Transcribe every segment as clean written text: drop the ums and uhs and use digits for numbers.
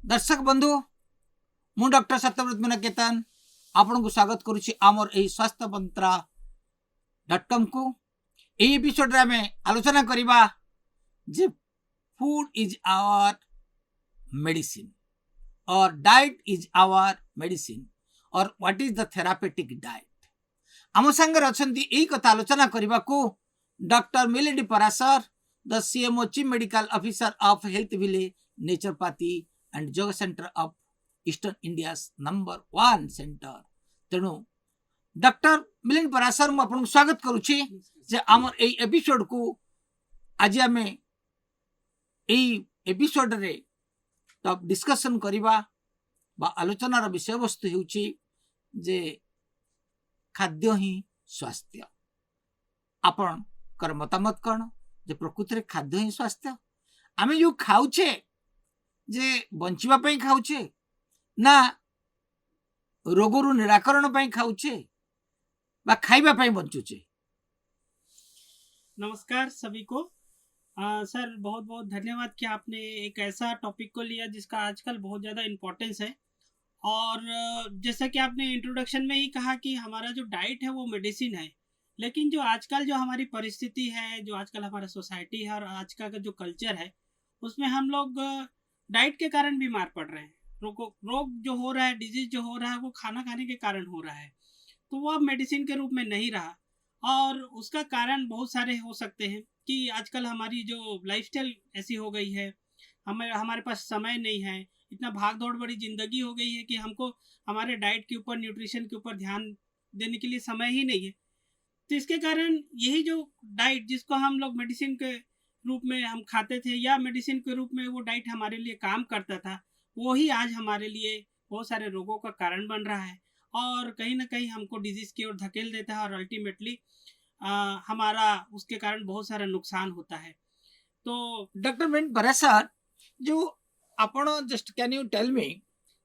दर्शक बंधु मु डॉक्टर सत्यव्रत मीनाकेतन आपन को स्वागत करुछि आमर एही स्वास्थ्य मंत्रा.com को। एही एपिसोड रे हमें आलोचना करिबा जे food is our medicine or diet is our medicine or what is the therapeutic diet. आम संगे अछंती एही कथा आलोचना करिबा को doctor Milindi Parashar the CMO chief medical officer of health village naturopathy and yoga centre of eastern India number 1 centre. तेणु doctor Milind Parashar मु आपन स्वागत करूछि जे हमर एई एपिसोड को आज आमे एई एपिसोड रे टॉप डिस्कशन करिबा बा आलोचनार विषय वस्तु हेउछि जे खाद्य ही स्वास्थ्य। आपन कर मतामत कौन जे प्रकृति रे खाद्य ही स्वास्थ्य। आमे जो खाउछे जे बंचिबा पई खाउछे ना रोगरु निराकरण पई खाउछे बा खाइबा पई बंचुछे। नमस्कार सभी को। सर बहुत बहुत धन्यवाद कि आपने एक ऐसा टॉपिक को लिया जिसका आजकल बहुत ज़्यादा इम्पोर्टेंस है। और जैसा कि आपने इंट्रोडक्शन में ही कहा कि हमारा जो डाइट है वो मेडिसिन है, लेकिन जो आजकल जो हमारी परिस्थिति है, जो आजकल हमारा सोसाइटी है और आज का जो कल्चर है, उसमें हम लोग डाइट के कारण बीमार पड़ रहे हैं। रोग जो हो रहा है, डिजीज जो हो रहा है, वो खाना खाने के कारण हो रहा है, तो वो अब मेडिसिन के रूप में नहीं रहा। और उसका कारण बहुत सारे हो सकते हैं कि आजकल हमारी जो लाइफस्टाइल ऐसी हो गई है, हमारे पास समय नहीं है, इतना भाग दौड़ बड़ी ज़िंदगी हो गई है कि हमको हमारे डाइट के ऊपर, न्यूट्रिशन के ऊपर ध्यान देने के लिए समय ही नहीं है। तो इसके कारण यही जो डाइट जिसको हम लोग मेडिसिन के रूप में हम खाते थे या मेडिसिन के रूप में वो डाइट हमारे लिए काम करता था, वो ही आज हमारे लिए बहुत सारे रोगों का कारण बन रहा है और कहीं ना कहीं हमको डिजीज़ की ओर धकेल देता है और अल्टीमेटली हमारा उसके कारण बहुत सारा नुकसान होता है। तो डॉक्टर मिलिंद पराशर जो आपण just can you tell me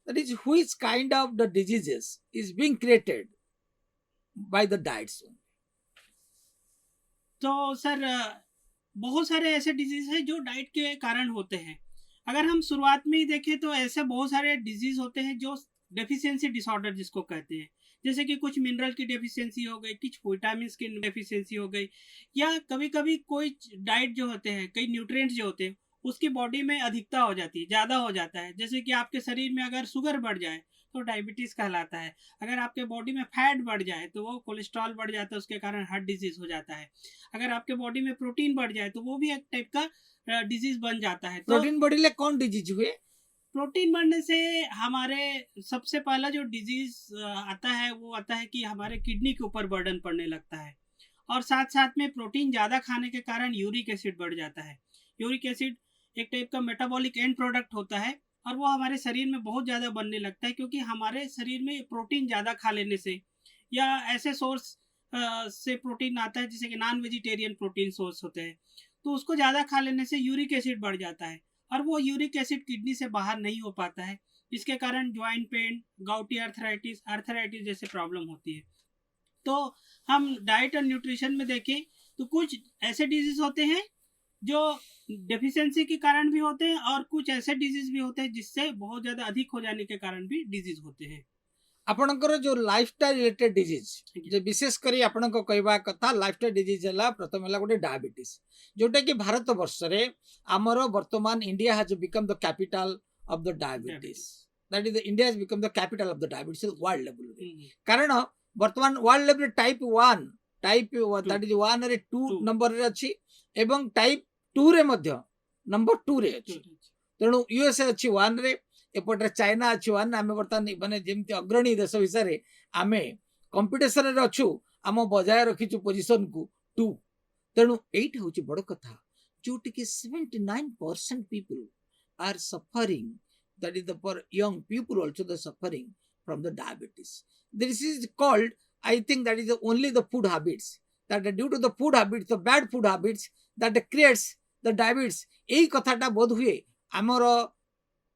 that is which kind of the diseases is being created by the diets. तो सर बहुत सारे ऐसे डिजीज़ हैं जो डाइट के कारण होते हैं। अगर हम शुरुआत में ही देखें तो ऐसे बहुत सारे डिजीज़ होते हैं जो डेफिशिएंसी डिसऑर्डर जिसको कहते हैं, जैसे कि कुछ मिनरल की डेफिशिएंसी हो गई, कुछ विटामिन की डेफिशिएंसी हो गई, या कभी कभी कोई डाइट जो होते हैं, कई न्यूट्रिएंट्स जो होते हैं उसकी बॉडी में अधिकता हो जाती है, ज़्यादा हो जाता है। जैसे कि आपके शरीर में अगर शुगर बढ़ जाए तो डायबिटीज़ कहलाता है, अगर आपके बॉडी में फैट बढ़ जाए तो वो कोलेस्ट्रॉल बढ़ जाता है, उसके कारण हार्ट डिजीज़ हो जाता है। अगर आपके बॉडी में प्रोटीन बढ़ जाए तो वो भी एक टाइप का डिजीज़ बन जाता है। तो प्रोटीन बढ़िले कौन डिजीज हुए? प्रोटीन बढ़ने से हमारे सबसे पहला जो डिजीज़ आता है वो आता है कि हमारे किडनी के ऊपर बर्डन पड़ने लगता है, और साथ साथ में प्रोटीन ज़्यादा खाने के कारण यूरिक एसिड बढ़ जाता है। यूरिक एसिड एक टाइप का मेटाबॉलिक एंड प्रोडक्ट होता है और वो हमारे शरीर में बहुत ज़्यादा बनने लगता है, क्योंकि हमारे शरीर में प्रोटीन ज़्यादा खा लेने से या ऐसे सोर्स से प्रोटीन आता है जैसे कि नॉन वेजिटेरियन प्रोटीन सोर्स होते हैं, तो उसको ज़्यादा खा लेने से यूरिक एसिड बढ़ जाता है और वो यूरिक एसिड किडनी से बाहर नहीं हो पाता है, जिसके कारण ज्वाइंट पेन, गाउटी आर्थराइटिस जैसे प्रॉब्लम होती है। तो हम डाइट और न्यूट्रिशन में देखें तो कुछ ऐसे डिजीज़ होते हैं जो डेफिशिएंसी के कारण भी होते हैं और कुछ ऐसे डिजीज भी होते हैं जिससे बहुत ज़्यादा अधिक हो जाने के कारण भी डिजीज होते हैं। आपणकर जो लाइफस्टाइल रिलेटेड डिजीज जे विशेष करी आपण को कहबा कथा लाइफस्टाइल डिजीज हला प्रथम हला गोटे डायबिटीज, जोटा कि भारत वर्ष रे हमर वर्तमान India has become the capital of the diabetes. That is the India has become the capital of the diabetes world level रे। कारण वर्तमान world level type 1 that is 1 रे 2 नंबर रे अछि एवं टाइप 2 रे मध्य नंबर 2 रे अछि। तेणु यूएसए अच्छी 1 रे, एपटे चाइना अच्छी 1। आम बर्तमान माने जेमती अग्रणी देश विषय आम कंपिटिशन रे अच्छु, आम बजाय रखीचु पोजिशन को 2। तेणु एट हूँ बड़ कथा जोटि कि 79% people are suffering, that is the for young people also the suffering from the diabetes. This is called, I think that is only the food habits, that due to the food habits, the bad food habits that creates the diabetes। यही कथाटा बोध हुए आमर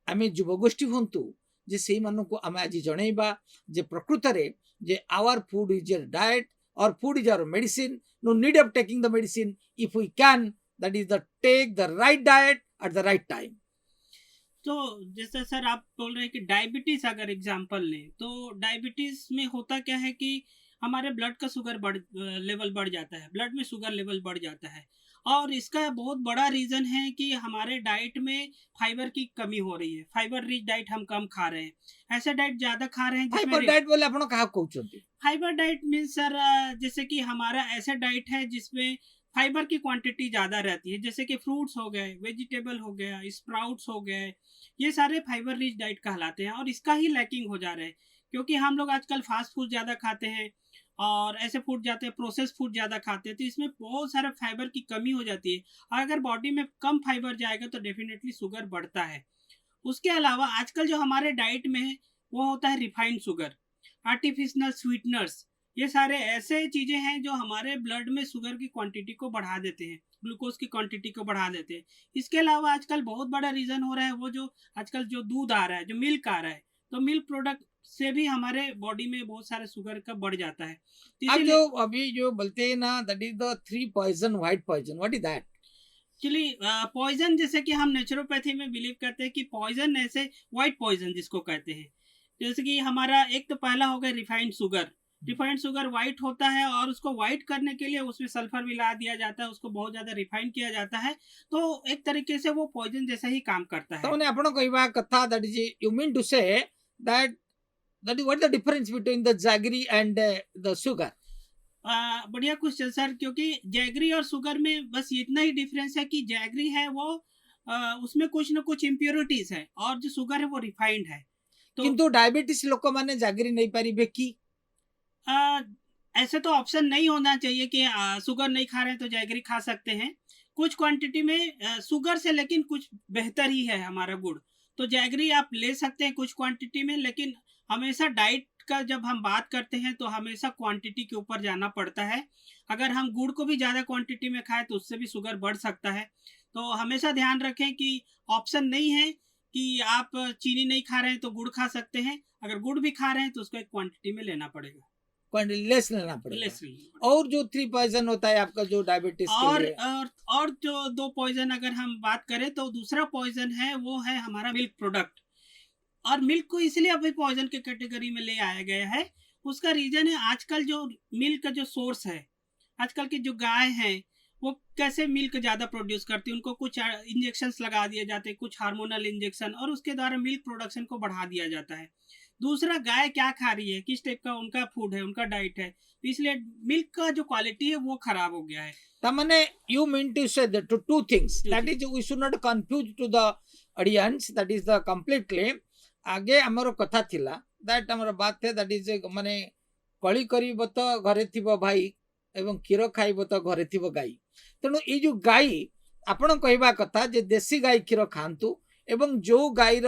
आम युवगोष्ठी हूँ जे से मानक आम आज जनइबा जे प्रकृत रे जे our food is your diet or food is our medicine. No need of taking the medicine if we can, that is the take the right diet at the right time. तो जैसे सर आप बोल रहे हैं कि diabetes अगर example लें तो डायबिटीज में होता क्या है कि हमारे ब्लड का शुगर लेवल बढ़ जाता है, ब्लड में शुगर लेवल बढ़ जाता है। और इसका बहुत बड़ा रीज़न है कि हमारे डाइट में फाइबर की कमी हो रही है, फाइबर रिच डाइट हम कम खा रहे हैं, ऐसा डाइट ज़्यादा खा रहे हैं जिसमें फाइबर डाइट बोले आपण काहा कहउछंती? फाइबर डाइट मीन्स सर जैसे कि हमारा ऐसा डाइट है जिसमें फाइबर की क्वांटिटी ज़्यादा रहती है, जैसे कि फ्रूट्स हो गए, वेजिटेबल हो गया, स्प्राउट्स हो गए, ये सारे फाइबर रिच डाइट कहलाते हैं और इसका ही लैकिंग हो जा रहा है क्योंकि हम लोग आजकल फास्ट फूड ज़्यादा खाते हैं और ऐसे फूड जाते हैं, प्रोसेस फूड ज़्यादा खाते हैं, तो इसमें बहुत सारा फाइबर की कमी हो जाती है और अगर बॉडी में कम फाइबर जाएगा तो डेफिनेटली शुगर बढ़ता है। उसके अलावा आजकल जो हमारे डाइट में है वो होता है रिफाइंड शुगर, आर्टिफिशियल स्वीटनर्स, ये सारे ऐसे चीज़ें हैं जो हमारे ब्लड में शुगर की क्वांटिटी को बढ़ा देते हैं, ग्लूकोज की क्वांटिटी को बढ़ा देते हैं। इसके अलावा आजकल बहुत बड़ा रीज़न हो रहा है वो जो आजकल जो दूध आ रहा है, जो मिल्क आ रहा है, तो मिल्क प्रोडक्ट से भी हमारे बॉडी में बहुत सारे शुगर का बढ़ जाता है। तो आप इसीलिए जो अभी जो बोलते हैं ना that is the three poison white poison, what is that? Actually poison जैसे कि हम नेचुरोपैथी में बिलीव करते हैं कि पॉइजन ऐसे व्हाइट पॉइजन जिसको कहते हैं, जैसे कि हमारा एक तो पहला हो गया refined sugar. Refined sugar white होता है और उसको व्हाइट करने के लिए उसमें सल्फर मिला दिया जाता है, उसको बहुत ज़्यादा रिफाइन किया जाता है, तो एक तरीके से वो पॉइजन जैसा ही काम करता तो है। ने आपण कहवा कथा that is you mean to say that that is what the difference between the jaggery and the sugar? बढ़िया क्वेश्चन सर, क्योंकि जैगरी और शुगर में बस इतना ही डिफरेंस है कि जैगरी है वो उसमें कुछ ना कुछ इम्प्योरिटीज है और जो शुगर है वो रिफाइंड है। तो किंतु डायबिटीज लोक माने जैगरी नहीं पारिबे की? अ, ऐसे तो ऑप्शन नहीं होना चाहिए कि शुगर नहीं खा रहे हैं तो जैगरी खा सकते हैं। कुछ क्वांटिटी में शुगर से लेकिन कुछ बेहतर ही है हमारा गुड़। तो जैगरी आप ले सकते हैं कुछ क्वांटिटी में, लेकिन हमेशा डाइट का जब हम बात करते हैं तो हमेशा क्वांटिटी के ऊपर जाना पड़ता है। अगर हम गुड़ को भी ज़्यादा क्वांटिटी में खाएँ तो उससे भी शुगर बढ़ सकता है। तो हमेशा ध्यान रखें कि ऑप्शन नहीं है कि आप चीनी नहीं खा रहे हैं तो गुड़ खा सकते हैं। अगर गुड़ भी खा रहे हैं तो उसको एक क्वांटिटी में लेना पड़ेगा। क्वांटिटी लेस लेना पड़ेगा। लेस लेना और जो थ्री पॉइजन होता है आपका जो डायबिटीज के और लिए, और जो दो पॉइजन अगर हम बात करें तो दूसरा पॉइजन है वो है हमारा मिल्क प्रोडक्ट। और मिल्क को इसलिए अभी पॉइजन के कैटेगरी में ले आया गया है, उसका रीजन है आजकल जो मिल्क का जो सोर्स है, आजकल की जो गाय हैं वो कैसे मिल्क ज़्यादा प्रोड्यूस करती है, उनको कुछ इंजेक्शंस लगा दिए जाते हैं, कुछ हार्मोनल इंजेक्शन, और उसके द्वारा मिल्क प्रोडक्शन को बढ़ा दिया जाता है। दूसरा, गाय क्या खा रही है, किस टाइप का उनका फूड है, उनका डाइट है, तो इसलिए मिल्क का जो क्वालिटी है वो खराब हो गया है। तामने you mean to say that to two things, Two that things. is we should not confuse to the audience, that is the completely आगे हमरो कथा थिला दैट हमर बात थे दैट इज माने कଳି करिब तो घरे थिबो भाई एवं क्षीर खाइब तो घरे थिबो गाई। तेणु ये जो गाई आपण कहवा कथा जे देसी गाई क्षीर खांतु एवं जो गाईर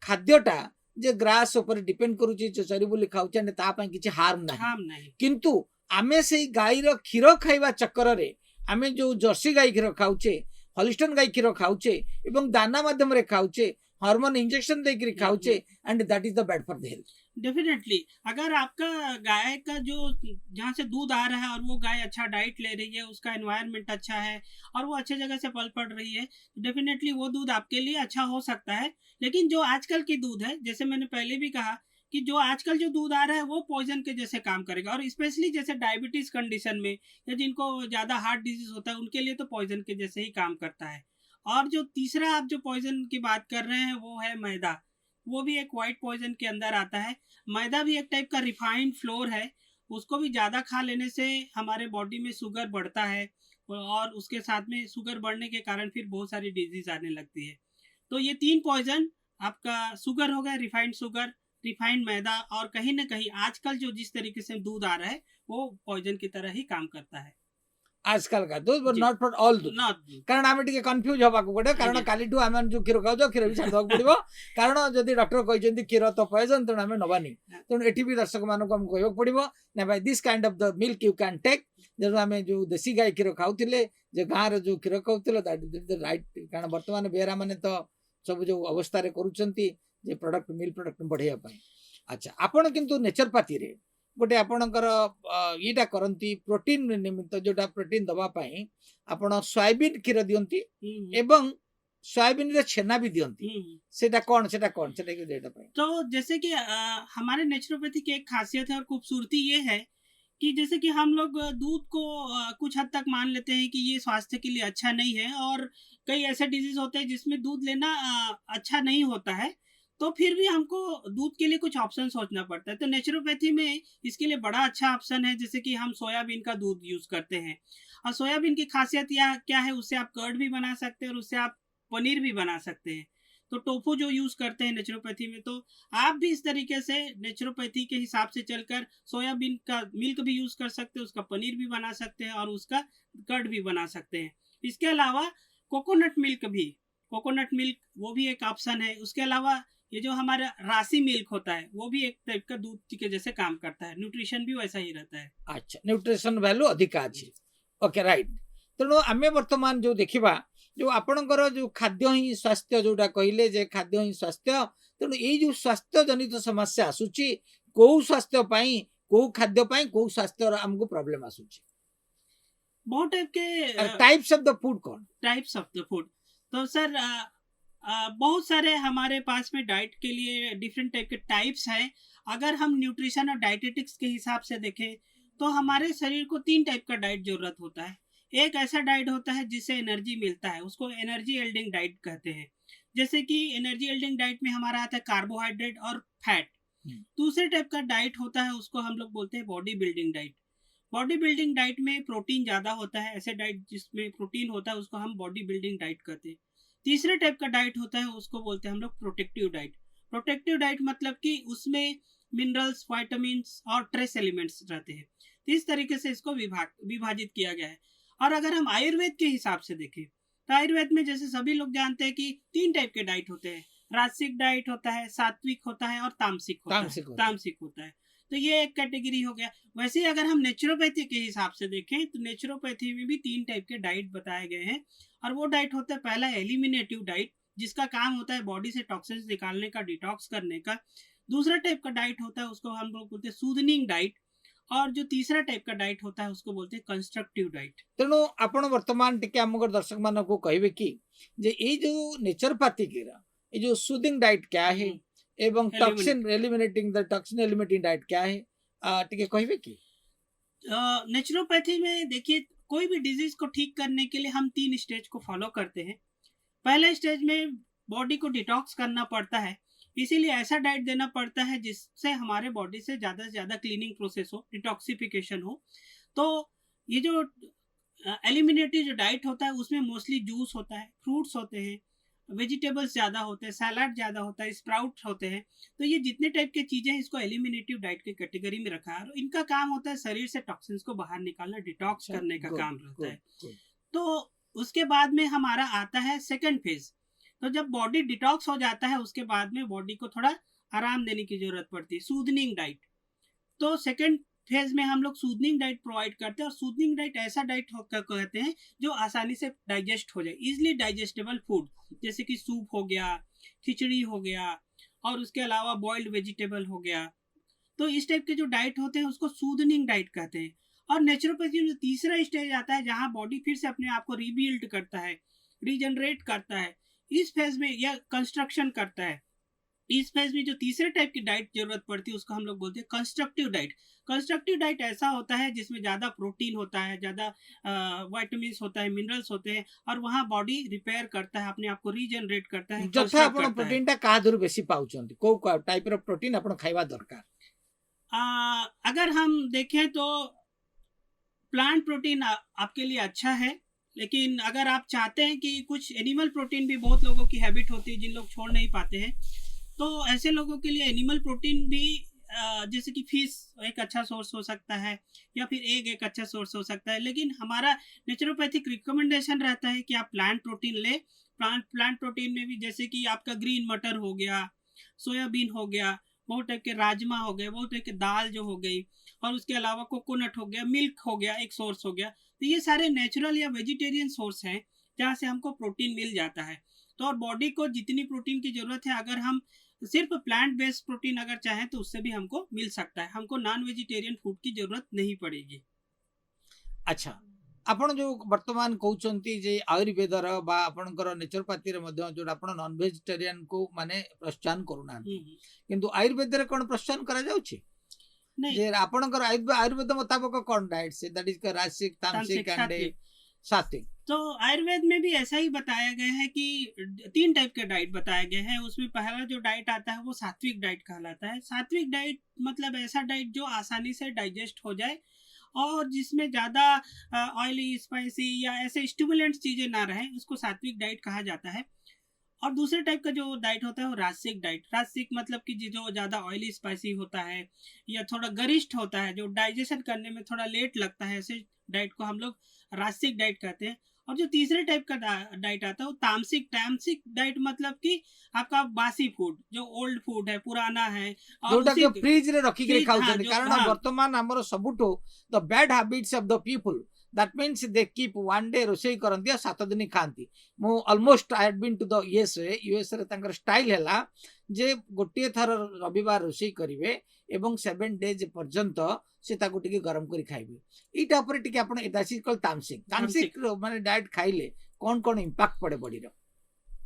खाद्यटा जे ग्रास ऊपर डिपेंड करूची चरी बोली खाउछन ता पय किछि हार्म नाही। हार्म नहीं। किंतु आमे से गाईर क्षीर खाइबा चक्कर रे आमे जो जर्सी गाई क्षीर खाउचे, हॉलिस्टन गाई क्षीर खाउचे एवं दाना माध्यम रे खाउचे, हार्मोन इंजेक्शन देकर खाउचे, and that is the bad for the health. Definitely अगर आपका गाय का जो जहाँ से दूध आ रहा है और वो गाय अच्छा डाइट ले रही है, उसका एनवायरनमेंट अच्छा है और वो अच्छे जगह से पल पड़ रही है, तो डेफिनेटली वो दूध आपके लिए अच्छा हो सकता है। लेकिन जो आजकल की दूध है, जैसे मैंने पहले भी कहा कि जो आजकल जो दूध आ रहा है वो पॉइजन के जैसे काम करेगा, और स्पेशली जैसे डायबिटीज कंडीशन में या जिनको ज़्यादा हार्ट डिजीज होता है उनके लिए तो पॉइजन के जैसे ही काम करता है। और जो तीसरा आप जो पॉइजन की बात कर रहे हैं वो है मैदा, वो भी एक वाइट पॉइजन के अंदर आता है। मैदा भी एक टाइप का रिफाइंड फ्लोर है, उसको भी ज़्यादा खा लेने से हमारे बॉडी में शुगर बढ़ता है और उसके साथ में शुगर बढ़ने के कारण फिर बहुत सारी डिजीज आने लगती है। तो ये तीन पॉइजन आपका शुगर हो गया, रिफाइंड शुगर, रिफाइंड मैदा, और कहीं ना कहीं आजकल जो जिस तरीके से दूध आ रहा है वो पॉइजन की तरह ही काम करता है। आजकल का दूध बट जी। नॉट फॉर ऑल दूध, नॉट कारण आम टे कन्फ्यूज हवा पड़े, कारण आज्ञा। काली आम जो क्षीर खाऊ क्षीर भी छाड़ पड़ो, कारण जदि डॉक्टर कहते क्षीर तो पॉइजन तेणु आम नबानी। तेणु एटी भी दर्शक मानक आमको कहवाक पड़ो ना भाई this kind of the milk you can take. जो आम जो देसी गाय क्षीर खाऊले, जो गाँव जो क्षीर खाऊले राइट, कारण बर्तमान बेहरा मैंने तो सब जो अवस्था करुँचे प्रोडक्ट मिल्क प्रोडक्ट बढ़ाई। अच्छा, आपण किंतु नेचरपाथी रे गोटे आपणकर इटा करंती प्रोटीन निमित्त, जोटा प्रोटीन दबा पाई आपण सोयाबीन क्षीर दियंती एवं सोयाबीन रे छेना भी दियंती सेटा कौन सेटा कि डेटा पे तो जैसे कि हमारे नेचुरोपैथी की एक खासियत है और खूबसूरती ये है कि जैसे कि हम लोग दूध को कुछ हद तक मान लेते हैं कि ये स्वास्थ्य के लिए अच्छा नहीं है, और कई ऐसे डिजीज होते हैं जिसमें दूध लेना अच्छा नहीं होता है, तो फिर भी हमको दूध के लिए कुछ ऑप्शन सोचना पड़ता है। तो नेचुरोपैथी में इसके लिए बड़ा अच्छा ऑप्शन है, जैसे कि हम सोयाबीन का दूध यूज करते हैं। और सोयाबीन की खासियत यह क्या है, उससे आप कर्ड भी बना सकते हैं और उससे आप पनीर भी बना सकते हैं। तो टोफू जो यूज करते हैं नेचुरोपैथी में, तो आप भी इस तरीके से नेचुरोपैथी के हिसाब से चलकर सोयाबीन का मिल्क भी यूज कर सकते हैं, उसका पनीर भी बना सकते हैं और उसका कर्ड भी बना सकते हैं। इसके अलावा कोकोनट मिल्क वो भी एक ऑप्शन है। उसके अलावा ये जो हमारा रासी मिल्क होता है वो भी एक टाइप का दूध के जैसे काम करता है, न्यूट्रिशन भी वैसा ही रहता है। अच्छा न्यूट्रिशन वैल्यू अधिक अछि ओके राइट तेणु आमे वर्तमान जो देखिबा जो आपणकर जो खाद्य ही स्वास्थ्य जोटा कहले जे खाद्य ही स्वास्थ्य तेणु ये जो स्वास्थ्य जनित समस्या आसुची को स्वास्थ्य पाई को खाद्य पाई को स्वास्थ्य हमको प्रॉब्लम आसुची बहुत टाइप के टाइप्स ऑफ द फूड कौन टाइप्स ऑफ द फूड। तो सर बहुत सारे हमारे पास में डाइट के लिए डिफरेंट टाइप के टाइप्स हैं। अगर हम न्यूट्रिशन और डाइटेटिक्स के हिसाब से देखें तो हमारे शरीर को 3 टाइप का डाइट जरूरत होता है। एक ऐसा डाइट होता है जिससे एनर्जी मिलता है, उसको एनर्जी एल्डिंग डाइट कहते हैं। जैसे कि एनर्जी एल्डिंग डाइट में हमारा आता है कार्बोहाइड्रेट और फैट। दूसरे टाइप का डाइट होता है उसको हम लोग बोलते हैं body building diet. Body building diet में प्रोटीन ज़्यादा होता है, ऐसे डाइट जिसमें प्रोटीन होता है उसको हम बॉडी बिल्डिंग डाइट कहते हैं। तीसरे टाइप का डाइट होता है उसको बोलते हैं हम लोग प्रोटेक्टिव डाइट। प्रोटेक्टिव डाइट मतलब कि उसमें मिनरल्स, वाइटामिन्स और ट्रेस एलिमेंट्स रहते हैं। तो इस तरीके से इसको विभाजित किया गया है। और अगर हम आयुर्वेद के हिसाब से देखें तो आयुर्वेद में जैसे सभी लोग जानते हैं कि 3 टाइप के डाइट होते हैं। राजसिक डाइट होता है, सात्विक होता है और तामसिक होता है। तो ये एक कैटेगरी हो गया। वैसे ही अगर हम नेचुरोपैथी के हिसाब से देखें तो नेचुरोपैथी में भी 3 टाइप के डाइट बताए गए हैं। और वो डाइट होता है पहला एलिमिनेटिव डाइट, जिसका काम होता है बॉडी से टॉक्सिन्स निकालने का, डिटॉक्स करने का। दूसरा टाइप का डाइट होता है उसको हम लोग बोलते हैं सूदनिंग डाइट। और जो तीसरा टाइप का डाइट होता है उसको बोलते हैं कंस्ट्रक्टिव डाइट। तेणु आपण वर्तमान टिके हमर दर्शक मान को कहबे कि जे ये जो नेचुरोपैथी के ये जो सूदिंग डाइट क्या है एवं टॉक्सिन एलिमिनेटिंग डाइट क्या है टिके कहबे कि नेचुरोपैथी में देखिए कोई भी डिजीज को ठीक करने के लिए हम 3 स्टेज को फॉलो करते हैं। पहले स्टेज में बॉडी को डिटॉक्स करना पड़ता है, इसीलिए ऐसा डाइट देना पड़ता है जिससे हमारे बॉडी से ज़्यादा क्लीनिंग प्रोसेस हो, डिटॉक्सिफिकेशन हो। तो ये जो एलिमिनेटिव जो डाइट होता है उसमें मोस्टली जूस होता है, फ्रूट्स होते हैं, वेजिटेबल्स ज़्यादा होते हैं, सैलाड ज़्यादा होता है, स्प्राउट होते हैं। तो ये जितने टाइप की चीज़ें हैं इसको एलिमिनेटिव डाइट की कैटेगरी में रखा है। और इनका काम होता है शरीर से टॉक्सिन्स को बाहर निकालना, डिटॉक्स करने का काम रहता है। तो उसके बाद में हमारा आता है सेकंड फेज। तो जब बॉडी डिटॉक्स हो जाता है उसके बाद में बॉडी को थोड़ा आराम देने की जरूरत पड़ती है, सूदनिंग डाइट। तो सेकंड फेज में हम लोग सूदनिंग डाइट प्रोवाइड करते हैं। और सूदनिंग डाइट ऐसा डाइट कहते हैं जो आसानी से डाइजेस्ट हो जाए, इजिली डाइजेस्टेबल फूड, जैसे कि सूप हो गया, खिचड़ी हो गया और उसके अलावा बॉइल्ड वेजिटेबल हो गया। तो इस टाइप के जो डाइट होते हैं उसको सूदनिंग डाइट कहते हैं। और नेचुरोपैथी में जो तीसरा स्टेज आता है जहाँ बॉडी फिर से अपने आप को रिबिल्ड करता है, रीजनरेट करता है, इस फेज में या कंस्ट्रक्शन करता है, इस फेज में जो तीसरे टाइप की डाइट जरूरत पड़ती है उसको हम लोग बोलते हैं कंस्ट्रक्टिव डाइट। कंस्ट्रक्टिव डाइट ऐसा होता है जिसमें ज़्यादा प्रोटीन होता है, ज़्यादा वाइटामिन्स होता है, मिनरल्स होते हैं और वहाँ बॉडी रिपेयर करता है, अपने आप को रीजनरेट करता है। जथा आपण प्रोटीन टा कहा दूर बेसी पाउचंती को टाइप रो प्रोटीन आपण खाइबा दरकार। अगर हम देखें तो प्लांट प्रोटीन आपके लिए अच्छा है, लेकिन अगर आप चाहते हैं कि कुछ एनिमल प्रोटीन भी, बहुत लोगों की हैबिट होती है जिन लोग छोड़ नहीं पाते हैं, तो ऐसे लोगों के लिए एनिमल प्रोटीन भी जैसे कि फिश एक अच्छा सोर्स हो सकता है या फिर एग एक अच्छा सोर्स हो सकता है। लेकिन हमारा नेचुरोपैथिक रिकमेंडेशन रहता है कि आप प्लांट प्रोटीन ले। प्लांट प्रोटीन में भी जैसे कि आपका ग्रीन मटर हो गया, सोयाबीन हो गया, बहुत टाइप के राजमा हो गए, बहुत टाइप के दाल जो हो गई, और उसके अलावा कोकोनट हो गया, मिल्क हो गया, एक सोर्स हो गया। तो ये सारे नेचुरल या वेजिटेरियन सोर्स हैं जहाँ से हमको प्रोटीन मिल जाता है। तो और बॉडी को जितनी प्रोटीन की ज़रूरत है, अगर हम सिर्फ प्लांट बेस्ड प्रोटीन अगर चाहें तो उससे भी हमको मिल सकता है, हमको नॉन वेजिटेरियन फूड की ज़रूरत नहीं पड़ेगी। अच्छा आपण जो वर्तमान कहउचंती जे आयुर्वेदर बा आपणकर नेचुरोपैथी मध्ये जो आपण नॉन वेजिटेरियन को माने प्रोत्साहन करूना किंतु आयुर्वेद रे कोन प्रोत्साहन करा जाउछि नहीं जे आपणकर आयुर्वेद मुताबिक कोन डाइट से दैट इज रासिक तामसिक तामसिक एंड सात्विक। सात्विक तो आयुर्वेद में भी ऐसा ही बताया गया है कि 3 टाइप के डाइट बताए गए हैं। उसमें पहला जो डाइट आता है वो सात्विक डाइट कहलाता है। सात्विक डाइट मतलब ऐसा डाइट जो आसानी से डाइजेस्ट हो जाए और जिसमें ज़्यादा ऑयली स्पाइसी या ऐसे स्टिमुलेंट्स चीज़ें ना रहें, उसको सात्विक डाइट कहा जाता है। और दूसरे टाइप का जो डाइट होता है वो रासिक डाइट। रासिक मतलब कि जो ज़्यादा ऑयली स्पाइसी होता है या थोड़ा गरिष्ठ होता है, जो डाइजेशन करने में थोड़ा लेट लगता है, ऐसे डाइट को हम लोग रासिक डाइट कहते हैं। और जो तीसरे टाइप का डाइट आता है वो तामसिक। तामसिक डाइट मतलब कि आपका बासी फूड, जो ओल्ड फूड है, पुराना है और जोटा उसी कि फ्रिज रे रखी के फ्रिज, हाँ, खाउचंती जो कारण हाँ वर्तमान हमर सबुठो the bad habits of the people that means they keep one day रोषेई करंती आ 7 दिन खांती मु almost I had been to the US रे तांकर स्टाइल हैला जे गोटे थर रविवार रोषेई करिवे एवं 7 डेज पर्यंत से ताको टिके गरम करी खाइबे इटा ऊपर टिके आपण दैट इज कॉल्ड तामसिक तामसिक माने डाइट खाइले कोन कोन इंपैक्ट पड़े बॉडी रो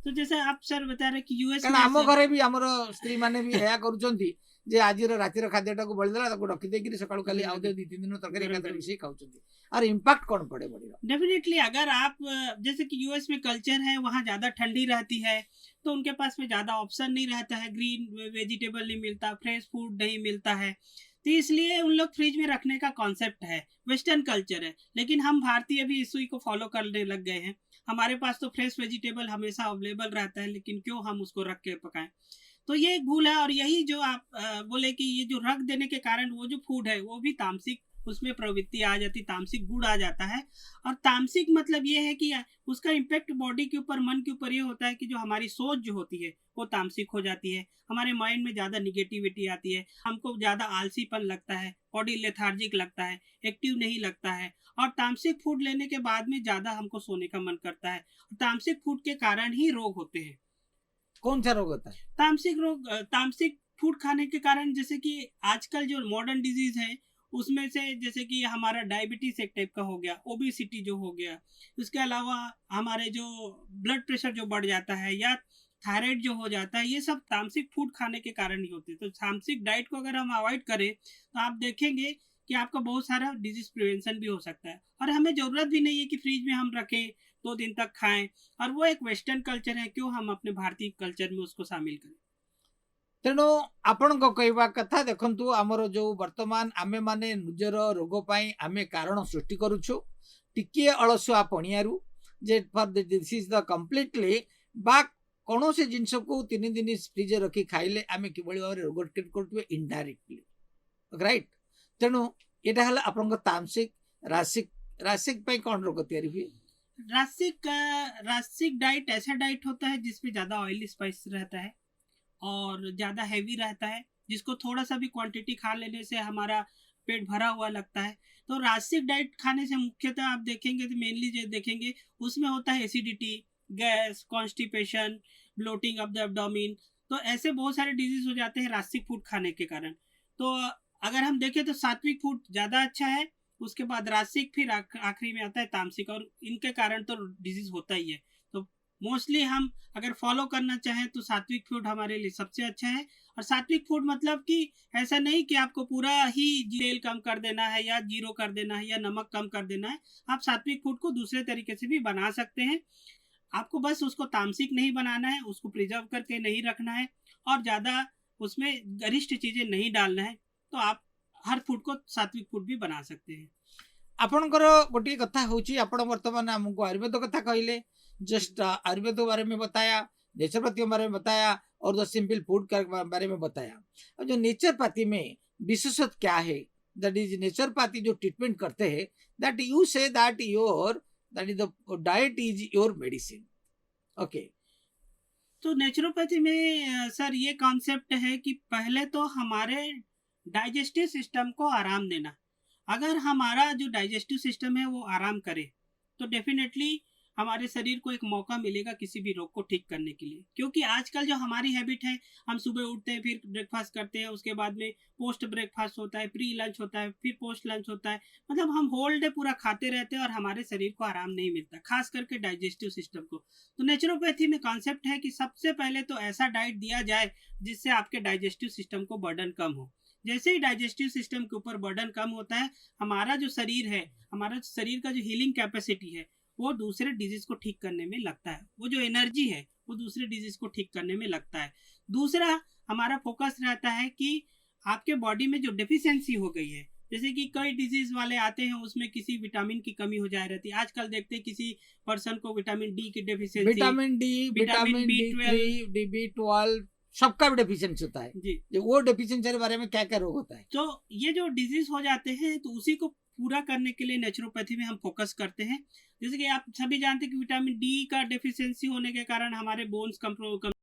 तो जैसे आप सर बता रहे कि यूएस कारण में आम ऐसा घरे भी हमर स्त्री माने भी एया करूचंती जे आज रातिर खाद्यटा को बळी देला ताको रखी देकरी सकाळू खाली आउ दे 2-3 दिन तरकारी गरम एकादर करी। मिसई खाउचंती और इंपैक्ट कोन पड़े बॉडी रो डेफिनेटली अगर आप जैसे कि यूएस में कल्चर है, वहाँ ज़्यादा ठंडी रहती है, तो उनके पास में ज़्यादा ऑप्शन नहीं रहता है, ग्रीन वेजिटेबल नहीं मिलता, फ्रेश फूड नहीं मिलता है, तो इसलिए उन लोग फ्रिज में रखने का कॉन्सेप्ट है। वेस्टर्न कल्चर है, लेकिन हम भारतीय भी इसी को फॉलो करने लग गए हैं। हमारे पास तो फ्रेश वेजिटेबल हमेशा अवेलेबल रहता है, लेकिन क्यों हम उसको रख के पकाएं। तो ये एक भूल है। और यही जो आप बोले कि ये जो रख देने के कारण वो जो फूड है वो भी तामसिक, उसमें प्रवृत्ति आ जाती, तामसिक गुण आ जाता है। और तामसिक मतलब ये है कि उसका इम्पेक्ट बॉडी के ऊपर, मन के ऊपर ये होता है कि जो हमारी सोच जो होती है वो तामसिक हो जाती है। हमारे माइंड में ज़्यादा निगेटिविटी आती है, हमको ज़्यादा आलसीपन लगता है, बॉडी लेथार्जिक लगता है, एक्टिव नहीं लगता है। और तामसिक फूड लेने के बाद में ज़्यादा हमको सोने का मन करता है। तामसिक फूड के कारण ही रोग होते हैं। कौन सा रोग होता है तामसिक रोग, तामसिक फूड खाने के कारण, जैसे कि आजकल जो मॉडर्न डिजीज है उसमें से जैसे कि हमारा डायबिटीज एक टाइप का हो गया, ओबेसिटी जो हो गया, उसके अलावा हमारे जो ब्लड प्रेशर जो बढ़ जाता है या थायराइड जो हो जाता है, ये सब तामसिक फूड खाने के कारण ही होते हैं। तो तामसिक डाइट को अगर हम अवॉइड करें तो आप देखेंगे कि आपका बहुत सारा डिजीज प्रिवेंशन भी हो सकता है। और हमें ज़रूरत भी नहीं है कि फ्रिज में हम रखें 2 दिन तक खाएं। और वो एक वेस्टर्न कल्चर है, क्यों हम अपने भारतीय कल्चर में उसको शामिल करें। तेणु आपण कहवा कथा देखंतु आमर जो वर्तमान आमे माने निजर रोग पाई आमे कारण सृष्टि करूछु टिके अलसुआ पणियारू जे for this is the completely बा कौनसी जिनस को 3 दिन फ्रिज रखी खाइले आमे किबळी भाबरे रोग ट्रीट करथुवे इनडायरेक्टली राइट तेणु एटा हला आपन तामसिक रासिक रासिक पे कौन रोग तैयारी हुए रासिक डाइट ऐसा डाइट होता है जिसमें ज़्यादा ऑयली स्पाइस रहता है और ज़्यादा हैवी रहता है, जिसको थोड़ा सा भी क्वांटिटी खा लेने से हमारा पेट भरा हुआ लगता है। तो रासिक डाइट खाने से मुख्यतः आप देखेंगे तो मेनली जो देखेंगे उसमें होता है acidity, gas, constipation, bloating of the abdomen. तो ऐसे बहुत सारे डिजीज हो जाते हैं रासिक फूड खाने के कारण। तो अगर हम देखें तो सात्विक फूड ज़्यादा अच्छा है, उसके बाद रासिक, फिर आखिरी में आता है तामसिक। और इनके कारण तो डिजीज होता ही है। तो मोस्टली हम अगर फॉलो करना चाहें तो सात्विक फूड हमारे लिए सबसे अच्छा है। और सात्विक फूड मतलब कि ऐसा नहीं कि आपको पूरा ही तेल कम कर देना है या जीरो कर देना है या नमक कम कर देना है। आप सात्विक फूड को दूसरे तरीके से भी बना सकते हैं। आपको बस उसको तामसिक नहीं बनाना है, उसको प्रिजर्व करके नहीं रखना है और ज़्यादा उसमें गरिष्ठ चीज़ें नहीं डालना है। तो आप हर फूड को सात्विक फूड भी बना सकते हैं। आपणकर गोटे कथा होची आपण वर्तमान हमको आयुर्वेद कथा कहले जस्ट आयुर्वेद बारे में बताया, नेचुरोपैथी बारे में बताया और द सिंपल फूड के बारे में बताया। और जो नेचुरोपैथी में विशेषत्व क्या है, दैट इज नेचुरोपैथी जो ट्रीटमेंट करते हैं that you say that your that is the diet is your medicine. Okay, तो नेचुरोपैथी में सर ये कॉन्सेप्ट है कि पहले तो हमारे डाइजेस्टिव सिस्टम को आराम देना। अगर हमारा जो डाइजेस्टिव सिस्टम है वो आराम करे तो डेफिनेटली हमारे शरीर को एक मौका मिलेगा किसी भी रोग को ठीक करने के लिए। क्योंकि आजकल जो हमारी हैबिट है, हम सुबह उठते हैं, फिर ब्रेकफास्ट करते हैं, उसके बाद में पोस्ट ब्रेकफास्ट होता है, प्री लंच होता है, फिर पोस्ट लंच होता है। मतलब हम होल डे पूरा खाते रहते हैं और हमारे शरीर को आराम नहीं मिलता, खास करके डाइजेस्टिव सिस्टम को। तो नेचुरोपैथी में कॉन्सेप्ट है कि सबसे पहले तो ऐसा डाइट दिया जाए जिससे आपके डाइजेस्टिव सिस्टम को बर्डन कम हो। जैसे ही डाइजेस्टिव सिस्टम के ऊपर बर्डन कम होता है, हमारा जो शरीर है, हमारा शरीर का जो हीलिंग कैपेसिटी है, वो दूसरे डिजीज को ठीक करने में लगता है। वो जो एनर्जी है वो दूसरे डिजीज को ठीक करने में लगता है। दूसरा, हमारा फोकस रहता है कि आपके बॉडी में जो डेफिशिएंसी हो गई है, जैसे कि कई डिजीज वाले आते हैं, उसमें किसी विटामिन की कमी हो जा रहती है। आजकल देखते हैं किसी पर्सन को विटामिन डी की deficiency, vitamin D, vitamin vitamin D B12, three, B12 सबका भी डेफिशिएंसी होता है। जी। जो वो डेफिशिएंसी के बारे में क्या क्या रोग होता है? तो ये जो डिजीज हो जाते हैं, तो उसी को पूरा करने के लिए नेचुरोपैथी में हम फोकस करते हैं। जैसे कि आप सभी जानते हैं कि विटामिन डी का डेफिशिएंसी होने के कारण हमारे बोन्स कम